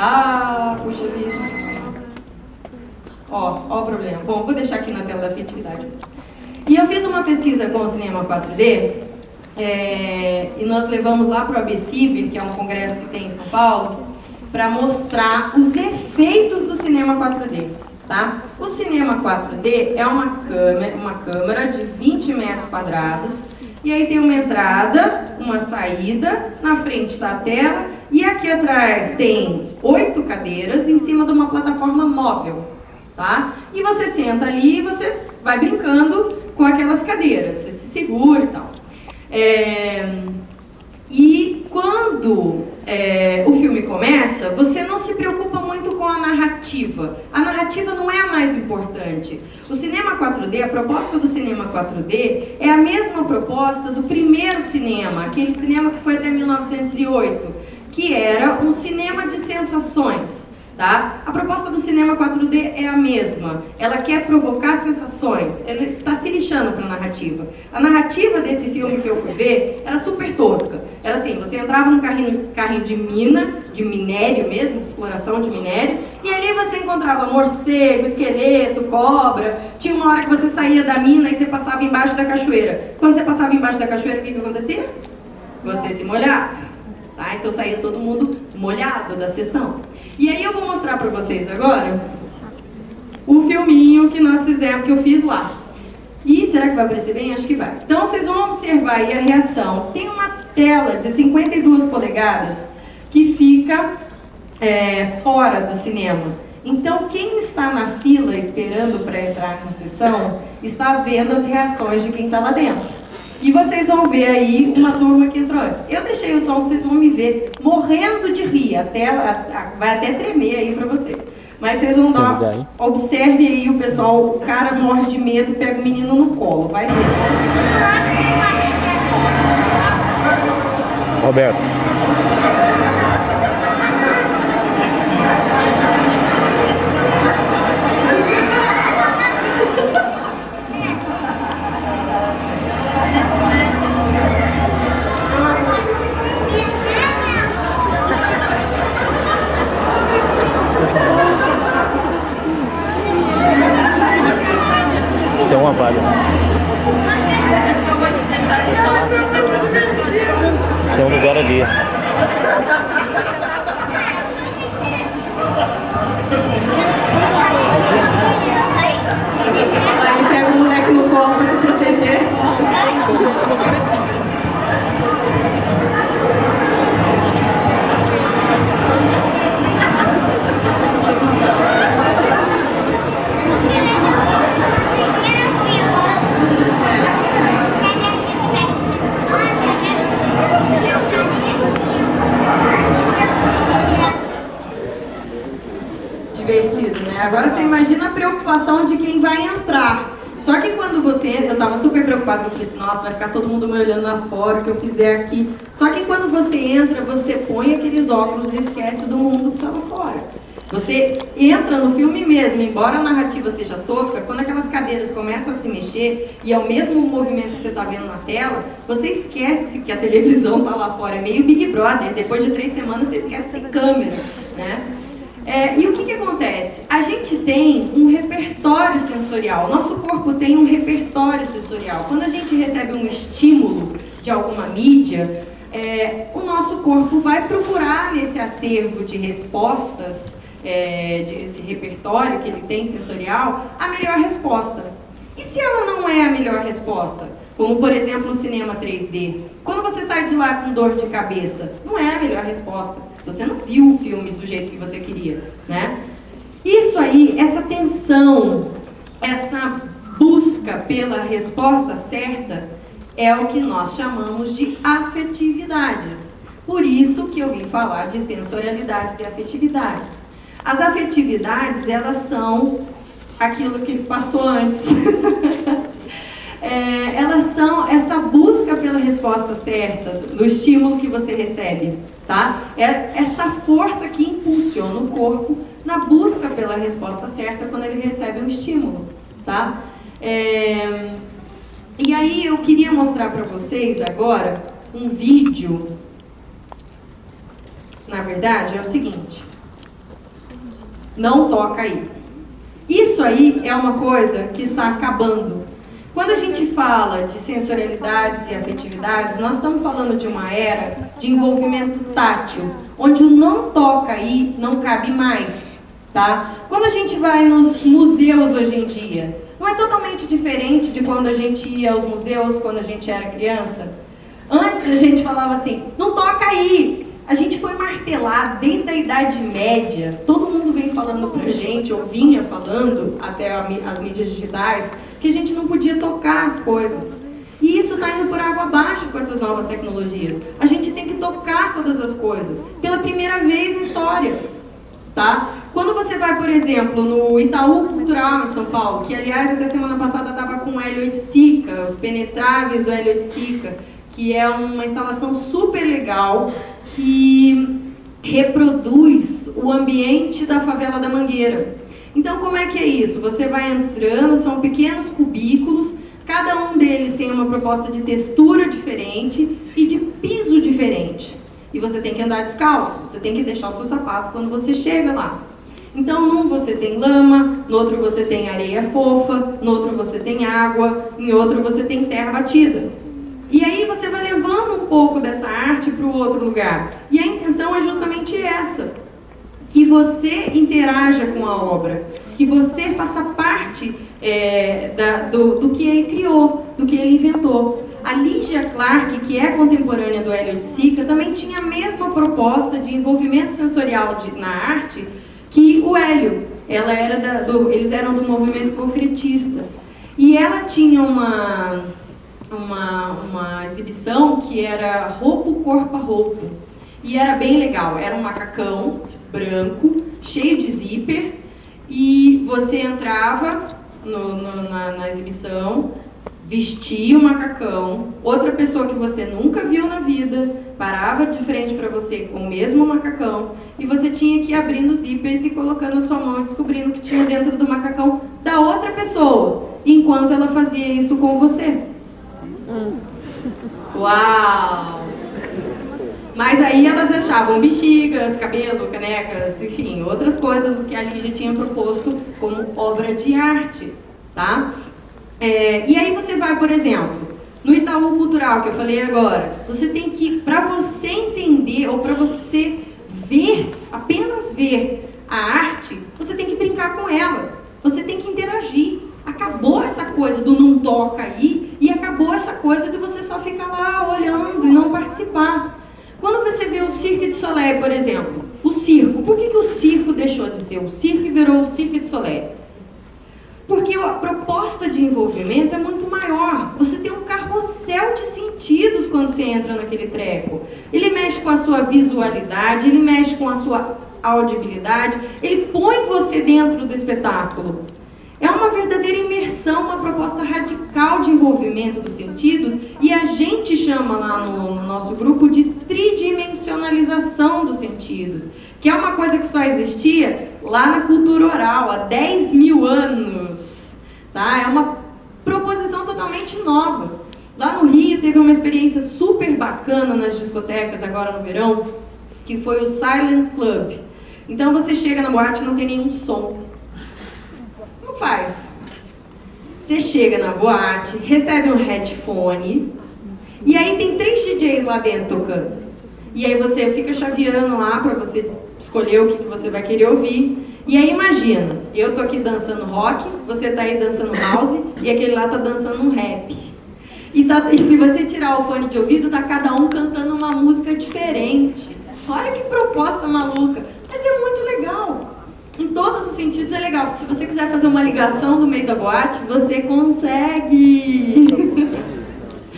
Ah, puxa vida. Ó o problema. Bom, vou deixar aqui na tela da afetividade. E eu fiz uma pesquisa com o cinema 4D, e nós levamos lá para o ABCIB, que é um congresso que tem em São Paulo, para mostrar os efeitos do cinema 4D. Tá? O cinema 4D é uma câmera de 20 metros quadrados, e aí tem uma entrada, uma saída, na frente está a tela, e aqui atrás tem 8 cadeiras em cima de uma plataforma móvel. Tá? E você senta ali e você vai brincando com aquelas cadeiras, você se segura e tal. E quando o filme começa, você não se preocupa muito com a narrativa. A narrativa não é a mais importante. O cinema 4D, a proposta do cinema 4D é a mesma proposta do primeiro cinema, aquele cinema que foi até 1908, que era um cinema de sensações. Tá? A proposta do cinema 4D é a mesma. Ela quer provocar sensações. Ele está se lixando para a narrativa. A narrativa desse filme que eu fui ver era super tosca. Era assim, você entrava num carrinho de minério mesmo, de exploração de minério, e ali você encontrava morcego, esqueleto, cobra. Tinha uma hora que você saía da mina e você passava embaixo da cachoeira. Quando você passava embaixo da cachoeira, o que acontecia? Você se molhava. Tá? Então saía todo mundo molhado da sessão. E aí eu vou mostrar para vocês agora o filminho que nós fizemos, que eu fiz lá. E será que vai aparecer bem? Acho que vai. Então vocês vão observar aí a reação. Tem uma tela de 52 polegadas que fica fora do cinema. Então quem está na fila esperando para entrar na sessão está vendo as reações de quem está lá dentro. E vocês vão ver aí uma turma que entrou antes. Eu deixei o som, vocês vão me ver morrendo de rir. A tela vai até tremer aí pra vocês. Mas vocês vão dar... Observe aí o pessoal, o cara morre de medo, pega o menino no colo. Vai ver. Roberto. Tem uma vaga. Tem um lugar ali. Aí pega o moleque no colo para se proteger. Divertido, né? Agora você imagina a preocupação de quem vai entrar. Só que quando você entra, eu estava super preocupada, eu falei assim, nossa, vai ficar todo mundo me olhando lá fora, o que eu fizer aqui. Só que quando você entra, você põe aqueles óculos e esquece do mundo que estava fora. Você entra no filme mesmo, embora a narrativa seja tosca, quando aquelas cadeiras começam a se mexer e é o mesmo movimento que você está vendo na tela, você esquece que a televisão está lá fora. É meio Big Brother, depois de 3 semanas você esquece que tem câmera, né? E o que acontece? A gente tem um repertório sensorial, nosso corpo tem um repertório sensorial. Quando a gente recebe um estímulo de alguma mídia, o nosso corpo vai procurar nesse acervo de respostas, desse repertório que ele tem sensorial, a melhor resposta. E se ela não é a melhor resposta? Como, por exemplo, o cinema 3D. Quando você sai de lá com dor de cabeça, não é a melhor resposta. Você não viu o filme do jeito que você queria, né? Isso aí, essa tensão, essa busca pela resposta certa, é o que nós chamamos de afetividades. Por isso que eu vim falar de sensorialidades e afetividades. As afetividades, elas são aquilo que passou antes. Elas são essa busca pela resposta certa, do estímulo que você recebe, tá? É essa força que impulsiona o corpo na busca pela resposta certa quando ele recebe um estímulo, tá? E aí eu queria mostrar para vocês agora um vídeo. Na verdade é o seguinte, Não toca aí. Isso aí é uma coisa que está acabando. Quando a gente fala de sensorialidades e afetividades, nós estamos falando de uma era de envolvimento tátil, onde o não toca aí não cabe mais, tá? Quando a gente vai nos museus hoje em dia, não é totalmente diferente de quando a gente ia aos museus quando a gente era criança? Antes a gente falava assim, não toca aí! A gente foi martelado desde a Idade Média, todo mundo vem falando pra gente, ou vinha falando até as mídias digitais, que a gente não podia tocar as coisas. E isso está indo por água abaixo com essas novas tecnologias. A gente tem que tocar todas as coisas, pela primeira vez na história. Tá? Quando você vai, por exemplo, no Itaú Cultural em São Paulo, que aliás até semana passada estava com o Hélio Oiticica, os penetráveis do Hélio Oiticica, que é uma instalação super legal, que reproduz o ambiente da favela da Mangueira. Então, como é que é isso? Você vai entrando, são pequenos cubículos, cada um deles tem uma proposta de textura diferente e de piso diferente. E você tem que andar descalço, você tem que deixar o seu sapato quando você chega lá. Então, num você tem lama, no outro você tem areia fofa, no outro você tem água, em outro você tem terra batida. E aí você vai levando um pouco dessa arte para o outro lugar. E a intenção é justamente essa. Que você interaja com a obra. Que você faça parte do que ele criou, do que ele inventou. A Lígia Clark, que é contemporânea do Hélio Oiticica, também tinha a mesma proposta de envolvimento sensorial na arte que o Hélio. Eles eram do movimento concretista. E ela tinha uma exibição que era roupa, corpo a roupa. E era bem legal, era um macacão branco, cheio de zíper, e você entrava na exibição, vestia o macacão, outra pessoa que você nunca viu na vida, parava de frente para você com o mesmo macacão, e você tinha que ir abrindo os zíperes e colocando a sua mão e descobrindo o que tinha dentro do macacão da outra pessoa, enquanto ela fazia isso com você. Uau! Mas aí elas achavam bexigas, cabelo, canecas, enfim, outras coisas do que a Lígia tinha proposto como obra de arte, tá? E aí você vai, por exemplo, no Itaú Cultural, que eu falei agora, você tem que, para você entender ou para você ver, apenas ver a arte, você tem que brincar com ela, você tem que interagir. Acabou essa coisa do não toca aí e acabou essa coisa de você só ficar lá olhando e não participar. Quando você vê o Cirque du Soleil, por exemplo, o circo, por que o circo deixou de ser o circo e virou o Cirque du Soleil? Porque a proposta de envolvimento é muito maior. Você tem um carrossel de sentidos quando você entra naquele treco. Ele mexe com a sua visualidade, ele mexe com a sua audibilidade, ele põe você dentro do espetáculo. É uma verdadeira imersão, uma proposta radical de envolvimento dos sentidos, e a gente chama lá no nosso grupo de tridimensionalização dos sentidos, que é uma coisa que só existia lá na cultura oral, há 10 mil anos. Tá? É uma proposição totalmente nova. Lá no Rio teve uma experiência super bacana nas discotecas agora no verão, que foi o Silent Club. Então você chega na boate e não tem nenhum som. Como faz? Você chega na boate, recebe um headphone, e aí tem 3 DJs lá dentro tocando. E aí você fica chaveando lá para você escolher o que você vai querer ouvir. E aí imagina, eu tô aqui dançando rock, você tá aí dançando house, e aquele lá tá dançando um rap. E se você tirar o fone de ouvido, tá cada um cantando uma música diferente. Olha que proposta maluca. Mas é muito legal. Em todos os sentidos é legal. Se você quiser fazer uma ligação no meio da boate, você consegue.